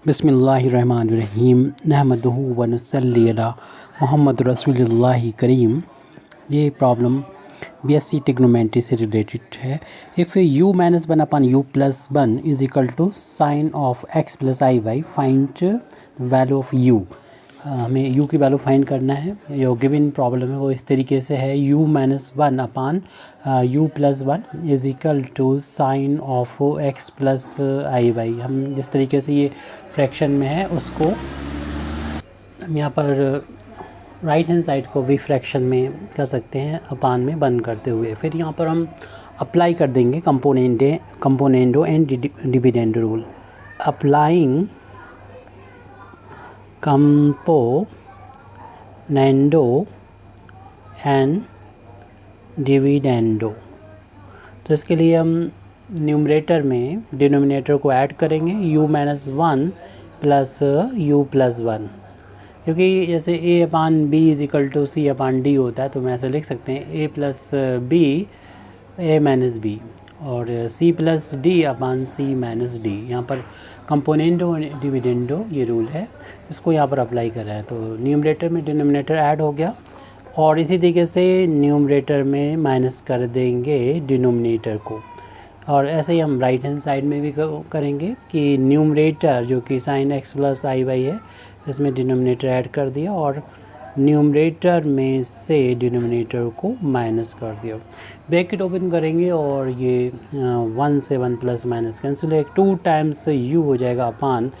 बिस्मिल्लाहिर्रहमानिर्रहीम नहमदुहु व नसल्ली अला मोहम्मद रसूलुल्लाहि करीम। ये प्रॉब्लम बीएससी टिग्नोमेट्री से रिलेटेड है। If u minus one upon u plus one is equal to sine of x plus I Y, find value of u। हमें u की वैल्यू फाइंड करना है। जो गिवन प्रॉब्लम है वो इस तरीके से है, u minus one upon u plus one is equal to sine of x plus I Y. हम जिस तरीके से ये फ्रैक्शन में है उसको हम यहाँ पर राइट हैंड साइड को भी फ्रैक्शन में कर सकते हैं, अपान में बंद करते हुए। फिर यहाँ पर हम अप्लाई कर देंगे componendo and dividend rule. Applying componendo and dividendo, तो इसके लिए हम न्यूमरेटर में डिनोमिनेटर को ऐड करेंगे u minus one plus u plus one, क्योंकि जैसे a upon b is equal to c upon d होता है, तो मैं ऐसे लिख सकते हैं a plus b a minus b और c प्लस d अपान c माइनस d। यहाँ पर कंपोनेंडो डिविडेंडो ये रूल है, इसको यहाँ पर अप्लाई कर रहे हैं। तो न्यूमरेटर में डिनोमिनेटर ऐड हो गया और इसी तरीके से न्यूमरेटर में माइनस कर देंगे डिनोमिनेटर को। और ऐसे ही हम राइट हैंड साइड में भी करेंगे कि न्यूमरेटर जो कि sign x plus I Y है, इसमें डिनोमिनेटर ऐड कर दिया और न्यूमरेटर में से डिनोमिनेटर को माइनस कर दिया। ब्रैकेट ओपन करेंगे और ये 1 से 1 प्लस माइनस कैंसिल है, 2 टाइम्स u हो जाएगा अपान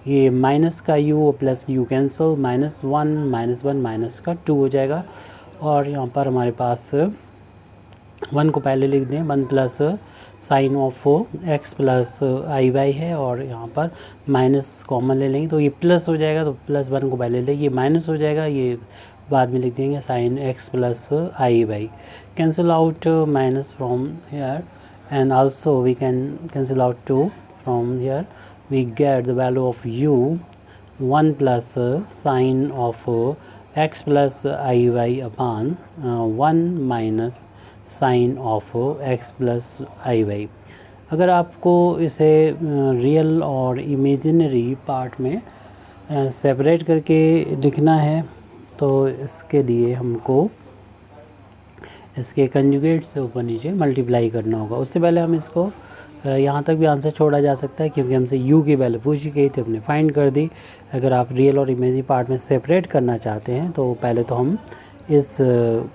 ये माइनस का u plus u cancel, minus one minus का 2 हो जाएगा। और यहाँ पर हमारे पास 1 को पहले लिख दें, 1 plus sine of x plus I Y है और यहाँ पर माइनस कॉमन ले लेंगे तो ये प्लस हो जाएगा, तो प्लस 1 को पहले ले, ये माइनस हो जाएगा, ये बाद में लिख देंगे sine x plus I Y. Cancel out minus from here and also we can cancel out 2 from here. We get the value of u 1 plus sine of x plus I Y upon 1 minus sine of x plus I Y. अगर आपको इसे real और imaginary part में separate करके लिखना है तो इसके लिए हमको इसके कंजुगेट से ऊपर नीचे मल्टीप्लाई करना होगा। उससे पहले हम इसको यहाँ तक भी आंसर छोड़ा जा सकता है, क्योंकि हमसे u की वैल्यू पूछी गई थी, हमने फाइंड कर दी। अगर आप रियल और इमेजिनरी पार्ट में सेपरेट करना चाहते हैं तो पहले तो हम इस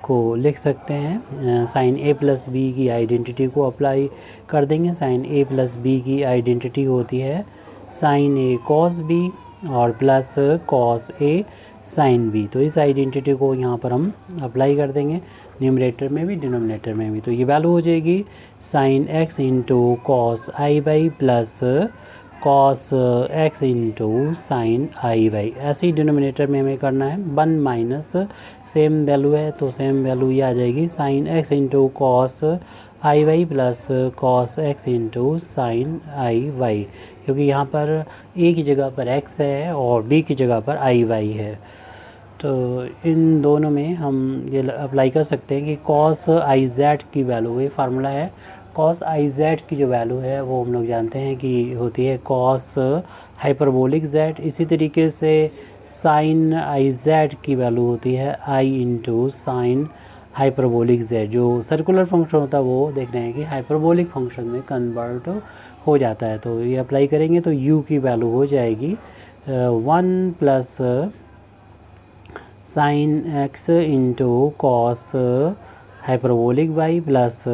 को लिख सकते हैं, साइन a प्लस बी की आइडेंटिटी को अप्लाई कर देंगे। साइन a प्लस बी की आइडेंटिटी होती है साइन a कॉस b और plus cos a sine b। तो इस आइडेंटिटी को यहाँ पर हम अप्लाई कर देंगे न्यूमरेटर में भी डिनोमिनेटर में भी। तो ये वैल्यू हो जाएगी sine x into cos i y plus cos x into sine i y. ऐसे ही डिनोमिनेटर में हमें करना है 1 माइनस सेम वैल्यू है तो सेम वैल्यू ये आ जाएगी sine x into cos i y plus cos x into sine i y, क्योंकि यहाँ पर a की जगह पर x है और b की जगह पर आई वाई है। तो इन दोनों में हम ये अप्लाई कर सकते हैं कि कॉस आई जेड की वैल्यू, ये फार्मूला है, कॉस आई जेड की जो वैल्यू है वो हम लोग जानते हैं कि होती है कॉस हाइपरबोलिक जेड। इसी तरीके से साइन आई जेड की वैल्यू होती है i into sine hyperbolic Z. जो सर्कुलर फंक्शन होता है वो देख रहे हैं कि हाइपरबोलिक फंक्शन में कन्वर्ट हो जाता है। तो ये अप्लाई करेंगे तो u की वैल्यू हो जाएगी 1 plus sign x into cos hyperbolic y plus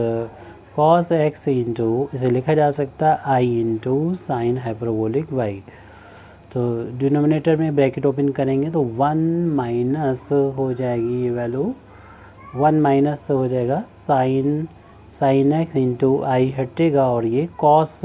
cos x into, इसे लिखा जा सकता है i into sine hyperbolic y। तो डिनोमिनेटर में ब्रैकेट ओपन करेंगे तो 1 माइनस हो जाएगी ये वैल्यू, 1 माइनस हो जाएगा साइन x इंटू आई हटेगा और ये कॉस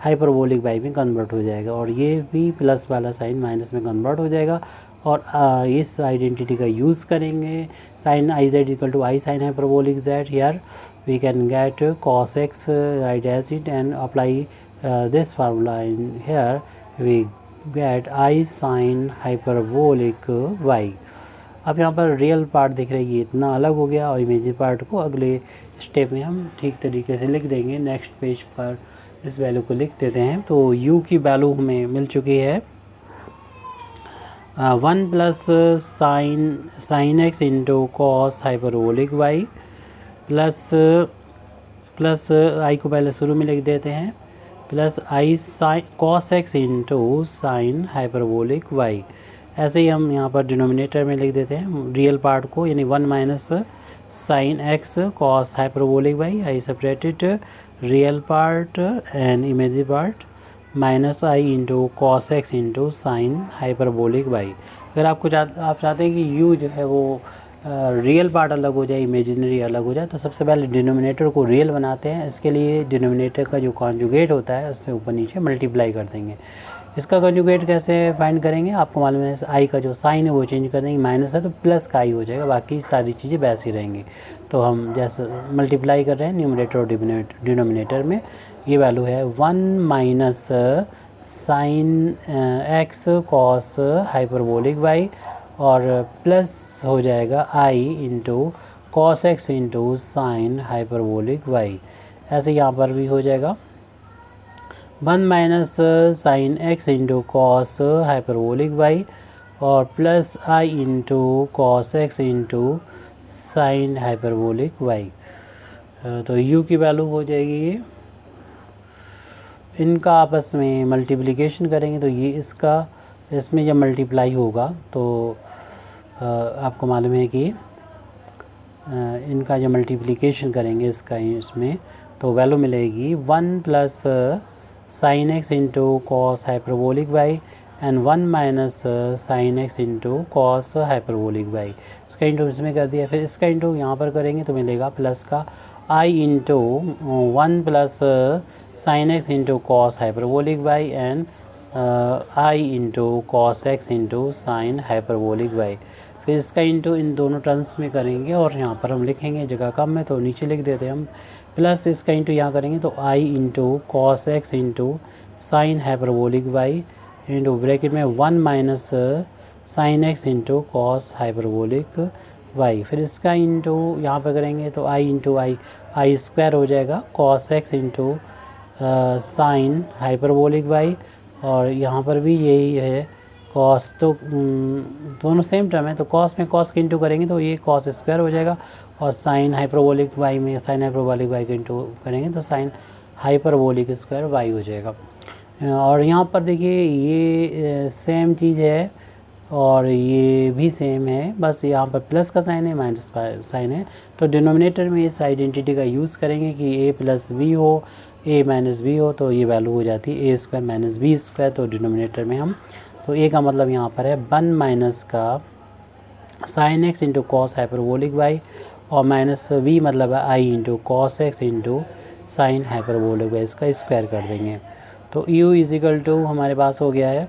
हाइपरबोलिक y में कन्वर्ट हो जाएगा और ये भी प्लस वाला साइन माइनस में कन्वर्ट हो जाएगा। और इस आइडेंटिटी का यूज़ करेंगे sine I Z equal to I sine hyperbolic Z. Here we can get cos x right as it and apply this formula in here we get I sine hyperbolic y। अब यहाँ पर real part दिख रही है, इतना अलग हो गया और इमेजिनरी पार्ट को अगले स्टेप में हम ठीक तरीके से लिख देंगे। नेक्स्ट पेज पर इस वैल्यू को लिख देते हैं। तो u की वैल्यू हमें मिल चुकी है 1 plus sine x into cos hyperbolic y plus i को पहले शुरू में लिख देते हैं, plus i sine cos x into sine hyperbolic y. ऐसे ही हम यहाँ पर डिनोमिनेटर में लिख देते हैं रियल पार्ट को, यानी 1 minus sine x cos hyperbolic Y. I separated real part and imaginary part minus I into cos x into sine hyperbolic Y. अगर आप चाहते हैं कि यू जो है वो रियल पार्ट अलग हो जाए, इमेजिनरी अलग हो जाए, तो सबसे पहले डिनोमिनेटर को रियल बनाते हैं। इसके लिए डिनोमिनेटर का जो कॉन्जुगेट होता है उससे ऊपर नीचे मल्टीप्लाई कर देंगे। इसका कॉन्जुगेट कैसे फाइंड करेंगे, आपको मालूम है आई का जो साइन है वो चेंज कर देंगे, माइनस है तो प्लस का आई हो जाएगा, बाकी सारी चीज़ें वैसी रहेंगी। तो हम जैसे मल्टीप्लाई कर रहे हैं न्यूमरेटर और डिनोमिनेटर में, ये वैल्यू है 1 minus sine x cos hyperbolic Y और प्लस हो जाएगा i into cos x into sine hyperbolic y. ऐसे यहाँ पर भी हो जाएगा 1 minus sine x into cos hyperbolic Y और plus i into cos x into sine hyperbolic Y. तो u की वैल्यू हो जाएगी ये, इनका आपस में मल्टीप्लिकेशन करेंगे तो ये इसमें जब मल्टीप्लाई होगा तो आपको मालूम है कि इनका जब मल्टीप्लिकेशन करेंगे इसमें तो वैल्यू मिलेगी 1 plus sine x into cos hyperbolic Y and 1 minus sine x into cos hyperbolic Y. इसका इंटू इसमें कर दिया, फिर इसका इंटू यहाँ पर करेंगे तो मिलेगा प्लस का i into 1 plus sine x into cos hyperbolic Y and i into cos x into sine hyperbolic y. फिर इसका इंटू इन दोनों टर्म्स में करेंगे और यहाँ पर हम लिखेंगे, जगह कम है तो नीचे लिख देते हैं हम, प्लस इसका इंटू यहाँ करेंगे तो i into cos x into sine hyperbolic Y into bracket में 1 minus sine x into cos hyperbolic y. फिर इसका इंटू यहाँ पर करेंगे तो आई इंटू आई स्क्वायर हो जाएगा cos x into sine hyperbolic Y, और यहाँ पर भी यही है कॉस, तो दोनों सेम टर्म है तो कॉस में कॉस के इंटू करेंगे तो ये कॉस स्क्वायर हो जाएगा, और साइन हाइपरबोलिक वाई में साइन हाइपरबोलिक वाई के इंटू करेंगे तो साइन हाइपरबोलिक स्क्वायर वाई हो जाएगा। और यहाँ पर देखिए ये सेम चीज़ है और ये भी सेम है, बस यहाँ पर प्लस का साइन है माइनस साइन है, तो डिनोमिनेटर में इस आइडेंटिटी का यूज़ करेंगे कि a प्लस बी हो, a माइनस बी हो, तो ये वैल्यू हो जाती है a square minus B square. तो डिनोमिनेटर में हम, तो a का मतलब यहाँ पर है 1 माइनस का sine x into cos hyperbolic Y और माइनस v मतलब है i into cos x into sine hyperbolic Y, इसका स्क्वायर कर देंगे। तो u इजिकल टू हमारे पास हो गया है।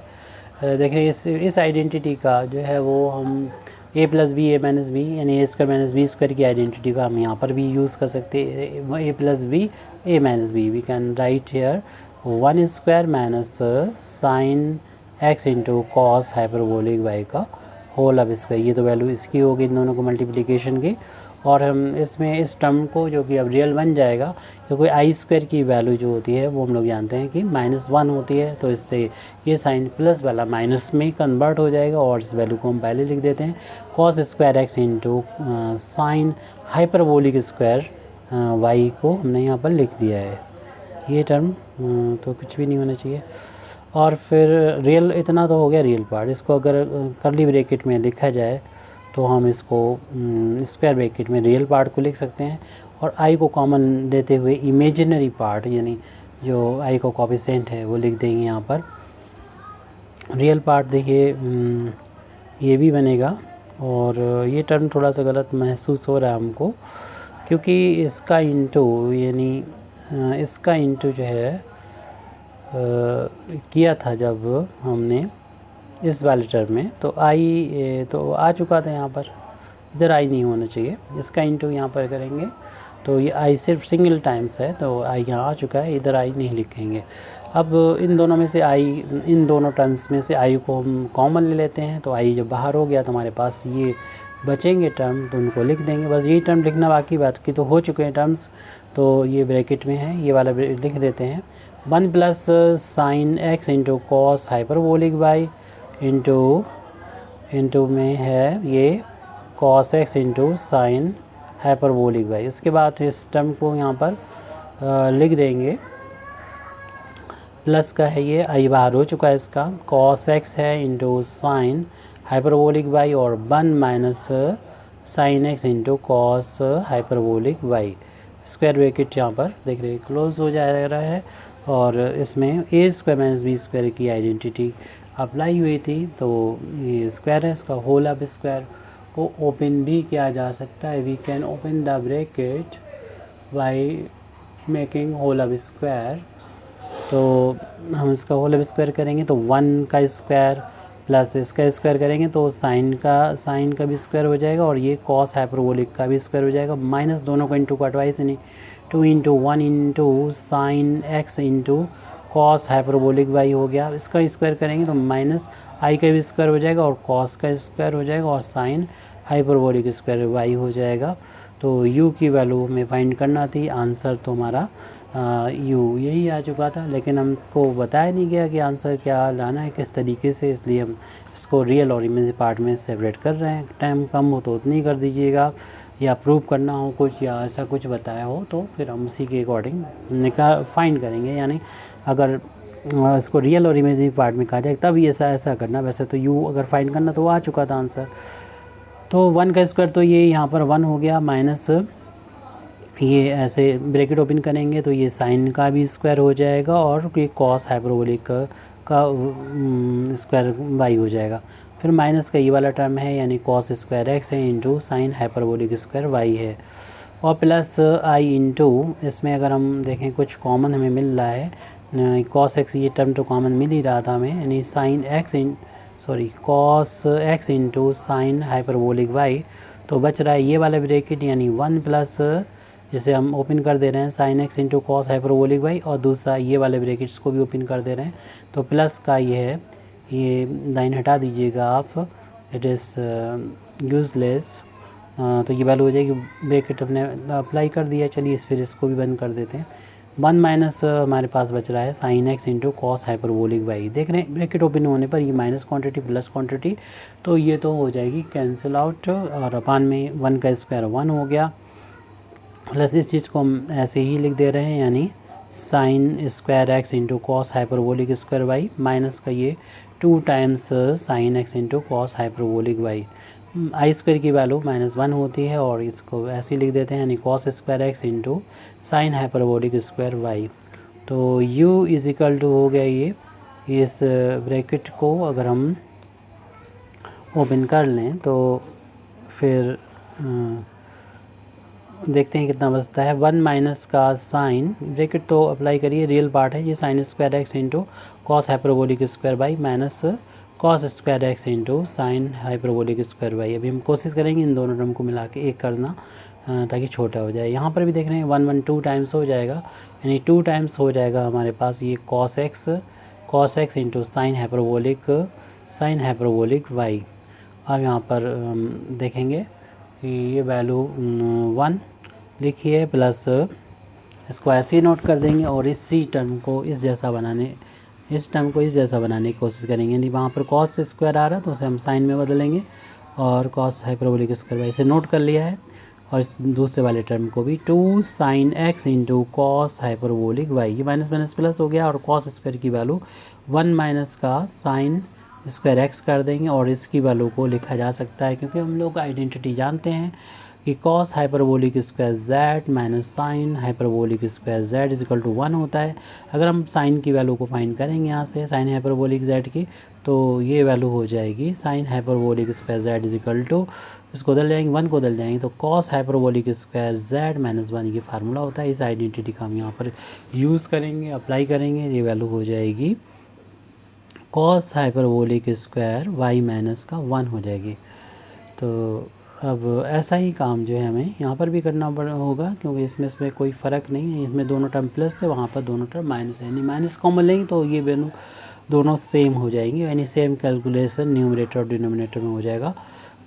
देखें इस आइडेंटिटी का जो है वो हम a plus B A minus B यानी A square minus B square की आइडेंटिटी का हम यहाँ पर भी यूज़ कर सकते हैं। a plus B A minus B, we can write here 1 square minus sine x into cos hyperbolic Y का होल अब स्क्वायर। ये तो वैल्यू इसकी होगी इन दोनों को मल्टीप्लिकेशन की, और हम इसमें इस टर्म को जो कि अब रियल बन जाएगा, क्योंकि आई स्क्वायर की वैल्यू जो होती है वो हम लोग जानते हैं कि -1 होती है, तो इससे ये साइन प्लस वाला माइनस में कन्वर्ट हो जाएगा, और इस वैल्यू को हम पहले लिख देते हैं cos square x into sine hyperbolic square Y को हमने यहाँ पर लिख दिया है। ये टर्म तो कुछ भी नहीं होना चाहिए। और फिर रियल, इतना तो हो गया रियल पार्ट। इसको अगर कर्ली ब्रैकेट में लिखा जाए तो हम इसको स्क्वायर ब्रैकेट में रियल पार्ट को लिख सकते हैं, और आई को कॉमन लेते हुए इमेजिनरी पार्ट यानी जो आई को कोफिशिएंट है वो लिख देंगे यहाँ पर। रियल पार्ट देखिए ये भी बनेगा, और ये टर्म थोड़ा सा गलत महसूस हो रहा है हमको, क्योंकि इसका इंटू यानी इसका इंटू जो है किया था जब हमने इस वाले टर्म में, तो आई तो आ चुका था यहाँ पर, इधर आई नहीं होना चाहिए। इसका इंटू यहाँ पर करेंगे तो ये आई सिर्फ सिंगल टाइम्स है, तो आई यहाँ आ चुका है, इधर आई नहीं लिखेंगे। अब इन दोनों में से इन दोनों टर्म्स में से आई को हम कॉमन ले लेते हैं, तो आई जब बाहर हो गया तो हमारे पास ये बचेंगे टर्म, तो उनको लिख देंगे। बस यही टर्म लिखना बाकी, बात की तो हो चुके हैं टर्म्स, तो ये ब्रैकेट में है, ये वाला लिख देते हैं 1 plus sine x into cos hyperbolic Y into into में है ये cos x into sine hyperbolic y। इसके बाद इस टर्म को यहाँ पर लिख देंगे, प्लस का है ये आई बाहर हो चुका है इसका, cos x है इंटू साइन हाइपरबोलिक y और 1 minus sine x into cos hyperbolic y। Square bracket यहाँ पर देख रहे क्लोज हो जा रहा है और इसमें A square minus B square की आइडेंटिटी अप्लाई हुई थी, तो ये स्क्वायर है, इसका होल ऑफ स्क्वायर को ओपन भी किया जा सकता है। We can open the bracket by making whole of square. तो हम इसका होल ऑफ स्क्वायर करेंगे तो 1 का स्क्वायर प्लस इसका स्क्वायर करेंगे तो साइन का भी स्क्वायर हो जाएगा और ये कॉस हाइपरबोलिक का भी स्क्वायर हो जाएगा, माइनस दोनों को इंटू का ट्वाइस यानी 2 into 1 into sine x into cos hyperbolic Y हो गया। इसका स्क्वायर करेंगे तो माइनस आई का भी स्क्वायर हो जाएगा और कॉस का स्क्वायर हो जाएगा और साइन हाइपरबोलिक स्क्वायर वाई हो जाएगा। तो यू की वैल्यू हमें फाइंड करना थी, आंसर तो हमारा यू यही आ चुका था, लेकिन हमको बताया नहीं गया कि आंसर क्या लाना है किस तरीके से, इसलिए हम इसको रियल और इमेजिनरी पार्ट में सेपरेट कर रहे हैं। टाइम कम हो तो उतनी कर दीजिएगा, या प्रूव करना हो कुछ या ऐसा कुछ बताया हो तो फिर हम उसी के अकॉर्डिंग फाइंड करेंगे। यानी अगर इसको रियल और इमेजिनरी पार्ट में कहा जाए तब ये ऐसा करना, वैसे तो यू अगर फाइंड करना तो आ चुका था आंसर। तो 1 का स्क्वायर तो ये यहाँ पर 1 हो गया, माइनस ये ऐसे ब्रैकेट ओपन करेंगे तो ये साइन का भी स्क्वायर हो जाएगा और ये कॉस हाइपरबोलिक का स्क्वायर वाई हो जाएगा। फिर माइनस का ये वाला टर्म है यानी कॉस स्क्वायर एक्स है into sine hyperbolic square Y है, और प्लस आई इंटू इसमें अगर हम देखें कुछ कॉमन हमें मिल रहा है, कॉस एक्स ये टर्म तो कॉमन मिल ही रहा था हमें, यानी sine x cos x into sine hyperbolic Y. तो बच रहा है ये वाला ब्रैकेट यानी 1 प्लस जैसे हम ओपन कर दे रहे हैं sine x into cos hyperbolic Y, और दूसरा ये वाले ब्रैकेट्स को भी ओपन कर दे रहे हैं तो प्लस का ये है, ये लाइन हटा दीजिएगा आप, इट इज़ यूजलेस। तो ये वैल्यू हो जाएगी, ब्रैकेट अपने अप्लाई कर दिया। चलिए फिर इसको भी बंद कर देते हैं। 1 माइनस हमारे पास बच रहा है sine x into cos hyperbolic Y. देख रहे हैं ब्रैकेट ओपन होने पर ये माइनस क्वांटिटी प्लस क्वांटिटी, तो ये तो हो जाएगी कैंसिल आउट, और अपान में 1 का स्क्वायर 1 हो गया, प्लस इस चीज़ को हम ऐसे ही लिख दे रहे हैं यानी sine square x into cos hyperbolic square Y, minus का ये 2 times sine x into cos hyperbolic Y. I square की वैल्यू -1 होती है और इसको ऐसे ही लिख देते हैं यानी cos square x into sine hyperbolic square Y. तो u इज इक्वल टू हो गया ये, इस ब्रैकेट को अगर हम ओपन कर लें तो फिर देखते हैं कितना बचता है। 1 माइनस का साइन ब्रैकेट तो अप्लाई करिए, रियल पार्ट है ये, sign square x into cos hyperbolic square by minus cos square x into sine hyperbolic square by. अभी हम कोशिश करेंगे इन दोनों टर्म को मिला के एक करना ताकि छोटा हो जाए। यहाँ पर भी देख रहे हैं 1 2 टाइम्स हो जाएगा, यानी 2 टाइम्स हो जाएगा हमारे पास ये cos x into sine hyperbolic Y. अब यहाँ पर देखेंगे कि ये वैल्यू 1 लिखिए, प्लस इसको ऐसे ही नोट कर देंगे और इसी टर्म को इस जैसा बनाने की कोशिश करेंगे। यानी वहाँ पर कॉस स्क्वायर आ रहा है तो उसे हम साइन में बदलेंगे और कॉस हाइपरबोलिक स्क्वायर वाई से नोट कर लिया है, और इस दूसरे वाले टर्म को भी 2 sine x into cos hyperbolic Y, ये माइनस माइनस प्लस हो गया और कॉस स्क्वायर की वैल्यू 1 माइनस का साइन स्क्वायर एक्स कर देंगे और इसकी वैल्यू को लिखा जा सकता है क्योंकि हम लोग आइडेंटिटी जानते हैं कि cos hyperbolic square Z minus sine hyperbolic square Z is equal to 1 होता है। अगर हम साइन की वैल्यू को फाइंड करेंगे यहाँ से साइन हाइपरबोलिक जेड की, तो ये वैल्यू हो जाएगी sine hyperbolic square Z is equal to, इसको बदल जाएंगे 1 को बदल जाएंगे तो cos hyperbolic square Z minus 1 ये फार्मूला होता है। इस आइडेंटिटी का हम यहाँ पर यूज़ करेंगे, अप्लाई करेंगे, ये वैल्यू हो जाएगी cos hyperbolic square Y minus का 1 हो जाएगी। तो अब ऐसा ही काम जो है हमें यहाँ पर भी करना होगा क्योंकि इसमें कोई फ़र्क नहीं है, इसमें दोनों टर्म प्लस थे, वहाँ पर दोनों टर्म माइनस है, यानी माइनस कॉमन लेंगे तो ये दोनों सेम हो जाएंगे, यानी सेम कैलकुलेशन न्यूमरेटर और डिनोमिनेटर में हो जाएगा।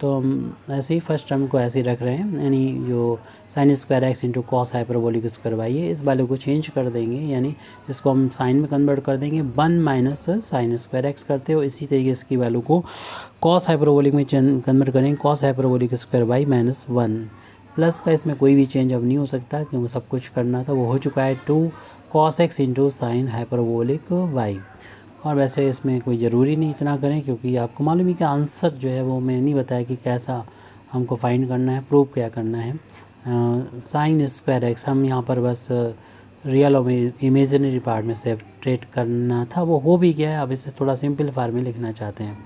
तो हम ऐसे ही फर्स्ट टर्म को ऐसे ही रख रहे हैं, यानी जो sine square x into cos hyperbolic square Y है, इस वैल्यू को चेंज कर देंगे, यानी इसको हम साइन में कन्वर्ट कर देंगे 1 माइनस साइन स्क्वायर एक्स करते हो। इसी तरीके से इसकी वैल्यू को कॉस हाइपरबोलिक में कन्वर्ट करेंगे, cos hyperbolic square Y minus 1। Plus का इसमें कोई भी चेंज अब नहीं हो सकता क्योंकि सब कुछ करना था वो हो चुका है, 2 cos x into sine hyperbolic Y. और वैसे इसमें कोई ज़रूरी नहीं इतना करें क्योंकि आपको मालूम है कि आंसर जो है वो मैं नहीं बताया कि कैसा हमको फाइंड करना है, प्रूव क्या करना है। साइन स्क्वायर एक्स हम यहाँ पर बस रियल और इमेजिनरी पार्ट में सेपरेट करना था, वो हो भी गया है। अब इसे थोड़ा सिंपल फॉर्म में लिखना चाहते हैं,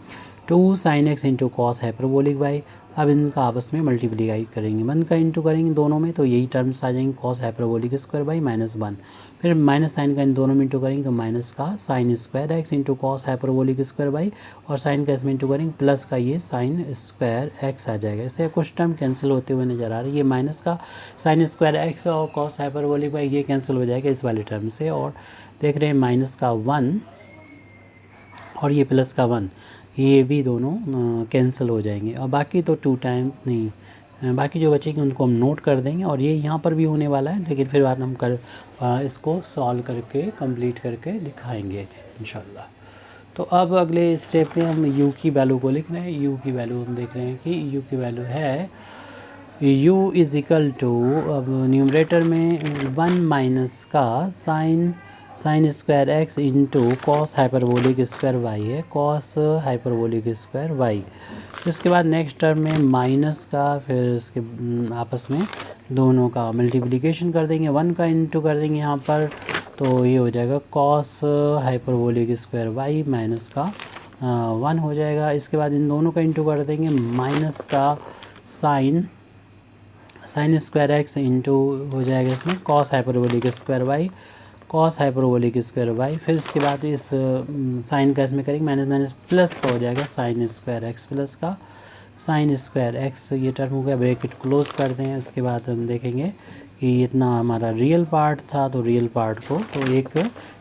2 sine x into cos hyperbolic Y. अब इनका आपस में मल्टीप्लाई करेंगे, 1 का इंटू करेंगे दोनों में तो यही टर्म्स आ जाएंगे, cos hyperbolic square by minus 1। फिर माइनस साइन का इन दोनों में इंटू करेंगे तो माइनस का sine square x into cos hyperbolic square by, और साइन का इसमें इंटू करेंगे प्लस का ये साइन स्क्वायर एक्स आ जाएगा। इससे कुछ टर्म कैंसिल होते हुए नज़र आ रही है, ये माइनस का साइन स्क्वायर एक्स और कॉस हाइपरबोलिक बाई ये कैंसिल हो जाएगा इस वाले टर्म से। और देख रहे हैं माइनस का 1 और ये प्लस का 1, ये भी दोनों कैंसिल हो जाएंगे। और बाकी तो 2 टाइम नहीं, बाकी जो बचेंगे उनको हम नोट कर देंगे। और ये यहाँ पर भी होने वाला है, लेकिन फिर बाद हम इसको सॉल्व करके कंप्लीट करके दिखाएंगे इंशाल्लाह। तो अब अगले स्टेप में हम u की वैल्यू को लिख रहे हैं। u की वैल्यू हम देख रहे हैं कि u की वैल्यू है u इज़ इक्वल टू, अब न्यूमरेटर में 1 माइनस का sine square x into cos hyperbolic square Y है, कॉस हाइपरबोलिक स्क्वायर वाई। उसके बाद नेक्स्ट टर्म में माइनस का, फिर इसके आपस में दोनों का मल्टीप्लिकेशन कर देंगे, 1 का इंटू कर देंगे यहाँ पर, तो ये हो जाएगा cos hyperbolic square Y minus का 1 हो जाएगा। इसके बाद इन दोनों का इंटू कर देंगे, माइनस का साइन स्क्वायर एक्स इंटू हो जाएगा इसमें cos hyperbolic square Y, cos hyperbolic square Y. फिर इसके बाद इस साइन का इसमें करेंगे माइनस माइनस प्लस का हो जाएगा साइन स्क्वायर एक्स प्लस का साइन स्क्वायर एक्स, ये टर्म हो गया, ब्रैकेट क्लोज कर दें। उसके बाद हम देखेंगे कि इतना हमारा रियल पार्ट था, तो रियल पार्ट को तो एक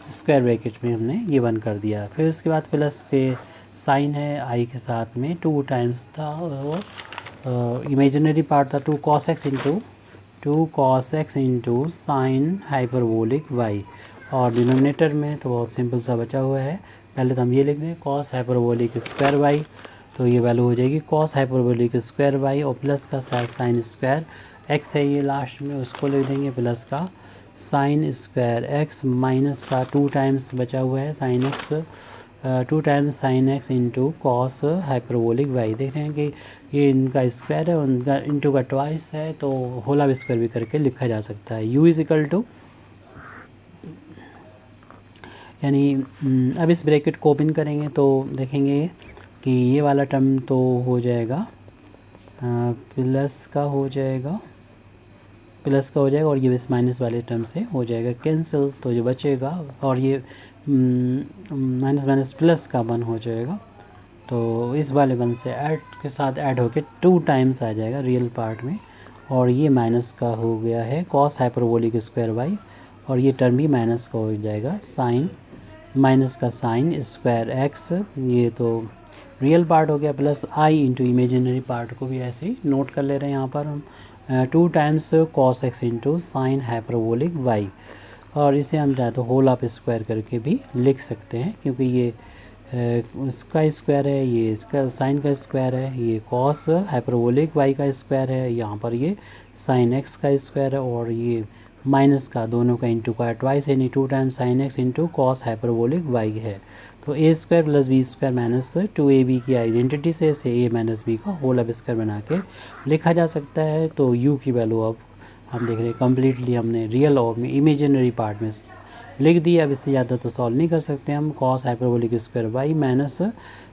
स्क्वायर ब्रैकेट में हमने ये बंद कर दिया। फिर उसके बाद प्लस के साइन है आई के साथ में 2 टाइम्स था, और इमेजिनरी पार्ट था 2 cos x into sine hyperbolic Y. और डिनोमिनेटर में तो बहुत सिंपल सा बचा हुआ है, पहले तो हम ये लिख दें कॉस हाइपरबोलिक स्क्वायर वाई, तो ये वैल्यू हो जाएगी कॉस हाइपरबोलिक स्क्वायर वाई, और प्लस का साइन स्क्वायर एक्स है ये लास्ट में, उसको लिख देंगे प्लस का साइन स्क्वायर एक्स माइनस का 2 टाइम्स बचा हुआ है sine x, 2 times sine x into cos hyperbolic Y. देख रहे हैं कि ये इनका स्क्वायर है, उनका इंटू का ट्वाइस है, तो होल स्क्वायर भी करके लिखा जा सकता है। u इज़ इक्वल टू, यानी अब इस ब्रैकेट को ओपन करेंगे तो देखेंगे कि ये वाला टर्म तो हो जाएगा प्लस का हो जाएगा और ये इस माइनस वाले टर्म से हो जाएगा कैंसिल, तो जो बचेगा, और ये माइनस माइनस प्लस का 1 हो जाएगा, तो इस वाले 1 से ऐड के साथ ऐड होके 2 टाइम्स आ जाएगा रियल पार्ट में। और ये माइनस का हो गया है कॉस हाइपरबोलिक स्क्वायर वाई, और ये टर्म भी माइनस का हो जाएगा साइन माइनस का साइन स्क्वायर एक्स, ये तो रियल पार्ट हो गया, plus i into imaginary part को भी ऐसे ही नोट कर ले रहे हैं यहाँ पर हम, 2 times cos x into sine hyperbolic Y. और इसे हम चाहे तो होल ऑफ स्क्वायर करके भी लिख सकते हैं, क्योंकि ये इसका स्क्वायर है, ये इसका साइन का स्क्वायर है, ये कॉस हाइपरबोलिक वाई का स्क्वायर है, यहाँ पर ये साइन एक्स का स्क्वायर है, और ये माइनस का दोनों का इंटू का ट्वाइस है, यानी 2 times sine x into cos hyperbolic y है। तो a square plus b square minus 2ab की आइडेंटिटी से इसे a माइनस बी का होल ऑफ स्क्वायर बना के लिखा जा सकता है। तो u की वैल्यू अब हम देख रहे हैं कम्प्लीटली हमने रियल और इमेजिनरी पार्ट में लिख दिया। अब इससे ज़्यादा तो सॉल्व नहीं कर सकते हम, cos hyperbolic square Y minus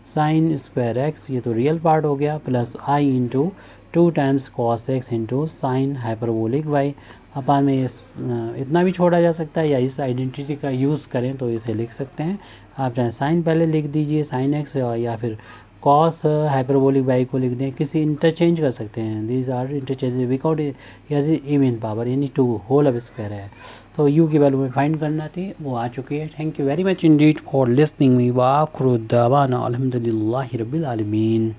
sine square x, ये तो रियल पार्ट हो गया, plus i into 2 times cos x into sine hyperbolic y. अपान में इतना भी छोड़ा जा सकता है, या इस आइडेंटिटी का यूज़ करें तो इसे लिख सकते हैं। आप चाहे साइन पहले लिख दीजिए साइन एक्स, या फिर कॉस हाइपरबोलिक वाई को लिख दें, किसी इंटरचेंज कर सकते हैं, these are interchange without even power, यानी 2 होल ऑफ स्क्वायर है। तो u की वैल्यू में फाइंड करना थी, वो आ चुकी है। Thank you very much Indeed for listening me, व आखिर दावाना अल्हम्दुलिल्लाहि रब्बिल आलमीन।